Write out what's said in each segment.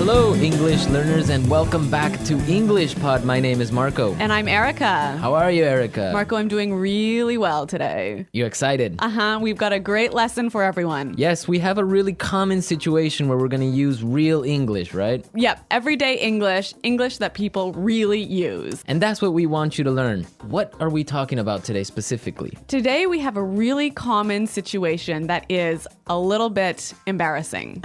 Hello, English learners, and welcome back to English Pod. My name is Marco. And I'm Erica. How are you, Erica? Marco, I'm doing really well today. You excited? We've got a great lesson for everyone. Yes, we have a really common situation where we're going to use real English, right? Yep, everyday English, English that people really use. And that's what we want you to learn. What are we talking about today specifically? Today we have a really common situation that is a little bit embarrassing.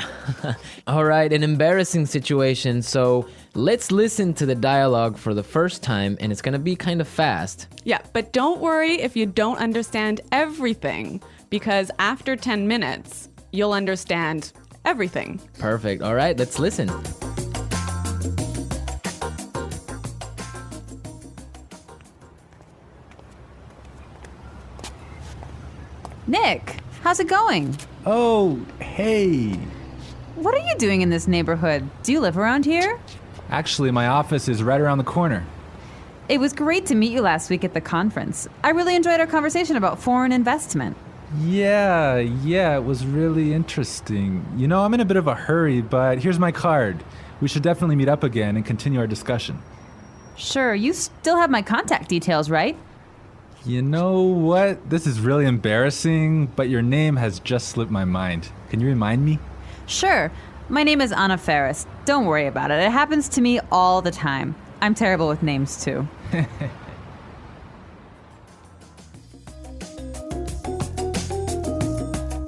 All right, an embarrassing situation. So let's listen to the dialogue for the first time, and it's going to be kind of fast. Yeah, but don't worry if you don't understand everything, because after 10 minutes, you'll understand everything. Perfect. All right, let's listen. Nick, how's it going? Oh, hey. What are you doing in this neighborhood? Do you live around here? Actually, my office is right around the corner. It was great to meet you last week at the conference. I really enjoyed our conversation about foreign investment. Yeah, it was really interesting. You know, I'm in a bit of a hurry, but here's my card. We should definitely meet up again and continue our discussion. Sure, you still have my contact details, right? You know what? This is really embarrassing, but your name has just slipped my mind. Can you remind me? Sure. My name is Ana Ferris. Don't worry about it. It happens to me all the time. I'm terrible with names, too.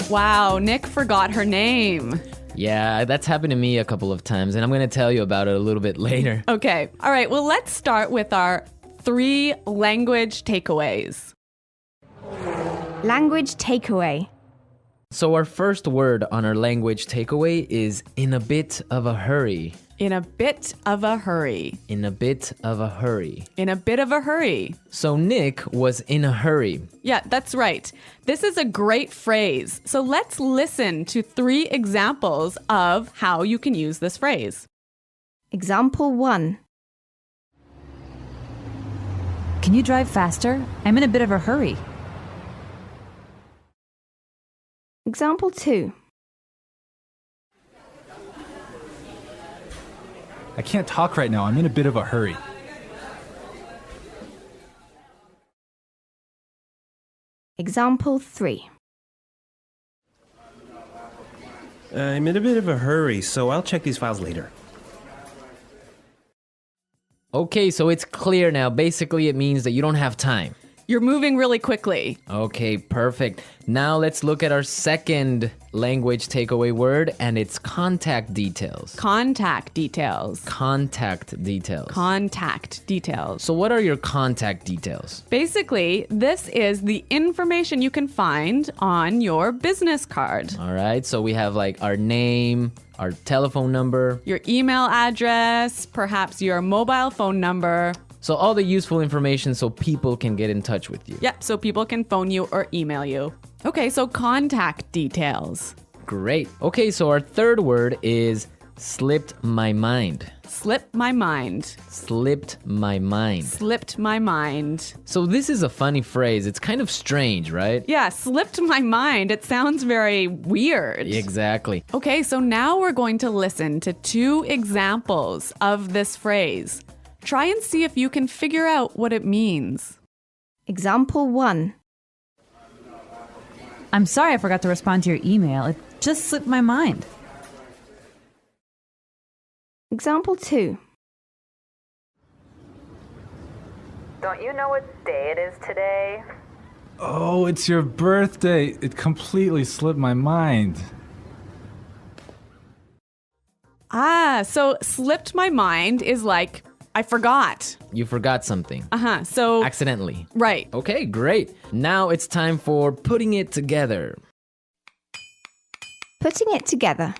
Wow, Nick forgot her name. Yeah, that's happened to me a couple of times, and I'm going to tell you about it a little bit later. Okay, all right, well, let's start with our 3 language takeaways. Language takeaway. So our first word on our language takeaway is in a bit of a hurry. In a bit of a hurry. In a bit of a hurry. In a bit of a hurry. So Nick was in a hurry. Yeah, that's right. This is a great phrase. So let's listen to 3 examples of how you can use this phrase. Example 1. Can you drive faster? I'm in a bit of a hurry. Example 2. I can't talk right now. I'm in a bit of a hurry. Example 3. I'm in a bit of a hurry, so I'll check these files later. Okay, so it's clear now. Basically, it means that you don't have time. You're moving really quickly. Okay, perfect. Now let's look at our second language takeaway word, and it's contact details. Contact details. Contact details. Contact details. So what are your contact details? Basically, this is the information you can find on your business card. All right, so we have like our name, our telephone number. Your email address, perhaps your mobile phone number. So all the useful information so people can get in touch with you. Yep, so people can phone you or email you. Okay, so contact details. Great. Okay, so our third word is slipped my mind. Slipped my mind. Slipped my mind. Slipped my mind. So this is a funny phrase. It's kind of strange, right? Yeah, slipped my mind. It sounds very weird. Exactly. Okay, so now we're going to listen to 2 examples of this phrase. Try and see if you can figure out what it means. Example 1. I'm sorry I forgot to respond to your email. It just slipped my mind. Example 2. Don't you know what day it is today? Oh, it's your birthday. It completely slipped my mind. So slipped my mind is like, I forgot. You forgot something. So, Accidentally. right. Okay, great. Now it's time for putting it together. Putting it together.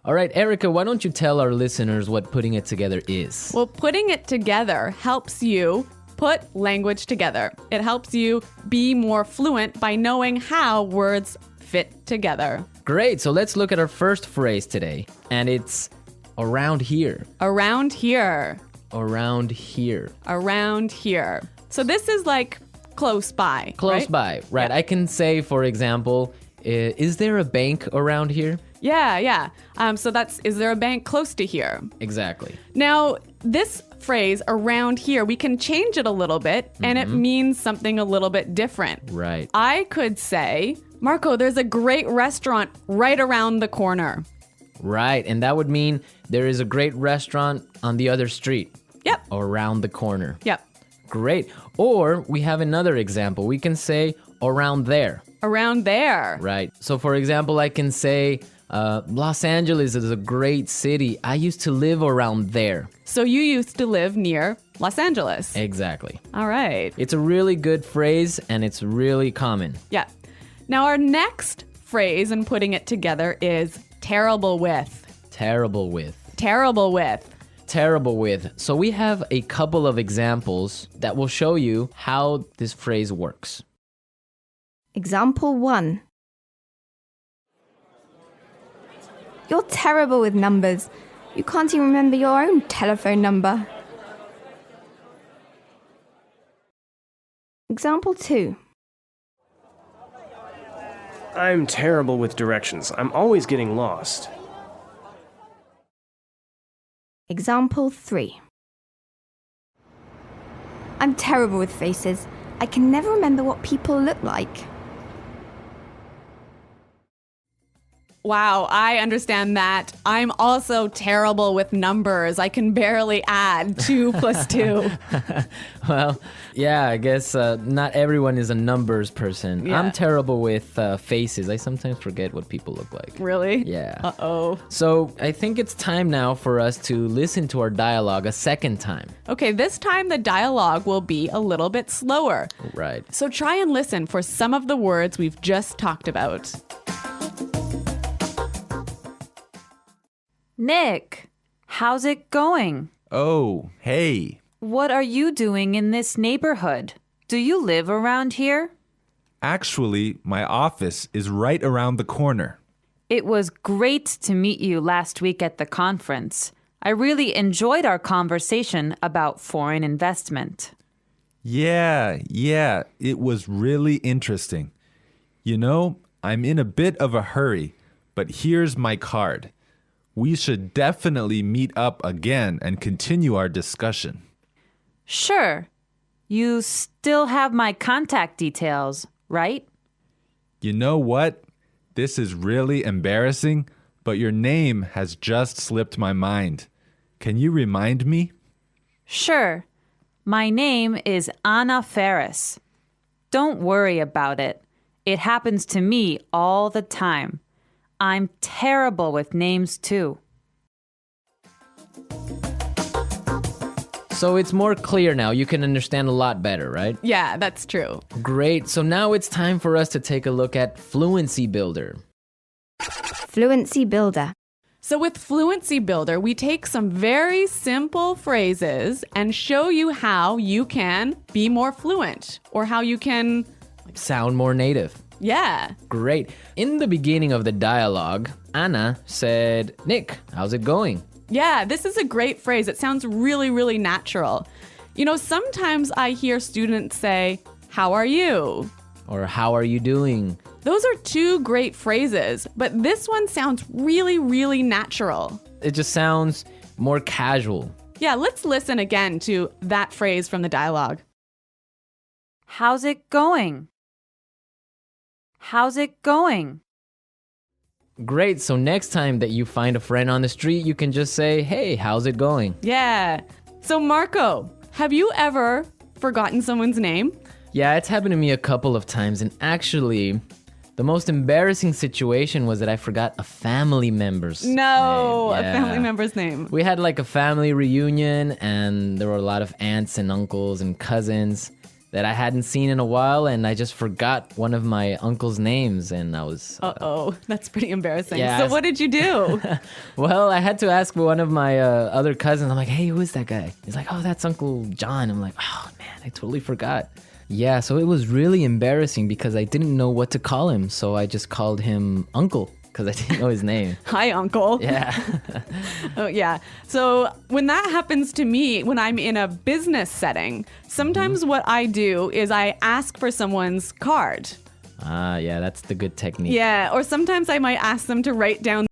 All right, Erica, why don't you tell our listeners what putting it together is? Well, putting it together helps you put language together. It helps you be more fluent by knowing how words fit together. Great, so let's look at our first phrase today. And it's around here. Around here. Around here. Around here. So this is like close by. Close right? by, right. Yeah. I can say, for example, is there a bank around here? Yeah. So is there a bank close to here? Exactly. Now, this phrase around here, we can change it a little bit and it means something a little bit different. Right. I could say, Marco, there's a great restaurant right around the corner. Right. And that would mean there is a great restaurant on the other street. Yep. Or around the corner. Yep. Great. Or we have another example. We can say around there. Around there. Right. So for example, I can say Los Angeles is a great city. I used to live around there. So you used to live near Los Angeles. Exactly. All right. It's a really good phrase and it's really common. Yeah. Now our next phrase in putting it together is terrible with. Terrible with. Terrible with. Terrible with. So we have a couple of examples that will show you how this phrase works. Example 1. You're terrible with numbers. You can't even remember your own telephone number. Example 2. I'm terrible with directions. I'm always getting lost. Example 3. I'm terrible with faces. I can never remember what people look like. Wow, I understand that. I'm also terrible with numbers. I can barely add 2 plus 2. Well, yeah, I guess not everyone is a numbers person. Yeah. I'm terrible with faces. I sometimes forget what people look like. Really? Yeah. Uh-oh. So I think it's time now for us to listen to our dialogue a second time. Okay, this time the dialogue will be a little bit slower. Right. So try and listen for some of the words we've just talked about. Nick, how's it going? Oh, hey. What are you doing in this neighborhood? Do you live around here? Actually, my office is right around the corner. It was great to meet you last week at the conference. I really enjoyed our conversation about foreign investment. Yeah, it was really interesting. You know, I'm in a bit of a hurry, but here's my card. We should definitely meet up again and continue our discussion. Sure. You still have my contact details, right? You know what? This is really embarrassing, but your name has just slipped my mind. Can you remind me? Sure. My name is Ana Ferris. Don't worry about it. It happens to me all the time. I'm terrible with names too. So it's more clear now. You can understand a lot better, right? Yeah, that's true. Great. So now it's time for us to take a look at Fluency Builder. Fluency Builder. So with Fluency Builder, we take some very simple phrases and show you how you can be more fluent or how you can... Sound more native. Yeah. Great. In the beginning of the dialogue, Anna said, Nick, how's it going? Yeah, this is a great phrase. It sounds really, really natural. You know, sometimes I hear students say, how are you? Or how are you doing? Those are 2 great phrases, but this one sounds really, really natural. It just sounds more casual. Yeah, let's listen again to that phrase from the dialogue. How's it going? How's it going? Great. So next time that you find a friend on the street, you can just say, hey, how's it going? Yeah. So Marco, have you ever forgotten someone's name? Yeah, it's happened to me a couple of times. And actually, the most embarrassing situation was that I forgot a family member's name. No, a Yeah. family member's name. We had like a family reunion and there were a lot of aunts and uncles and cousins that I hadn't seen in a while, and I just forgot one of my uncle's names, and I was... Uh-oh, that's pretty embarrassing. Yeah, So what did you do? Well, I had to ask one of my other cousins. I'm like, hey, who is that guy? He's like, oh, that's Uncle John. I'm like, oh, man, I totally forgot. Yeah, so it was really embarrassing because I didn't know what to call him, so I just called him Uncle because I didn't know his name. Hi, Uncle. Yeah. Oh, yeah. So when that happens to me, when I'm in a business setting, sometimes what I do is I ask for someone's card. Ah, yeah, that's the good technique. Yeah, or sometimes I might ask them to write down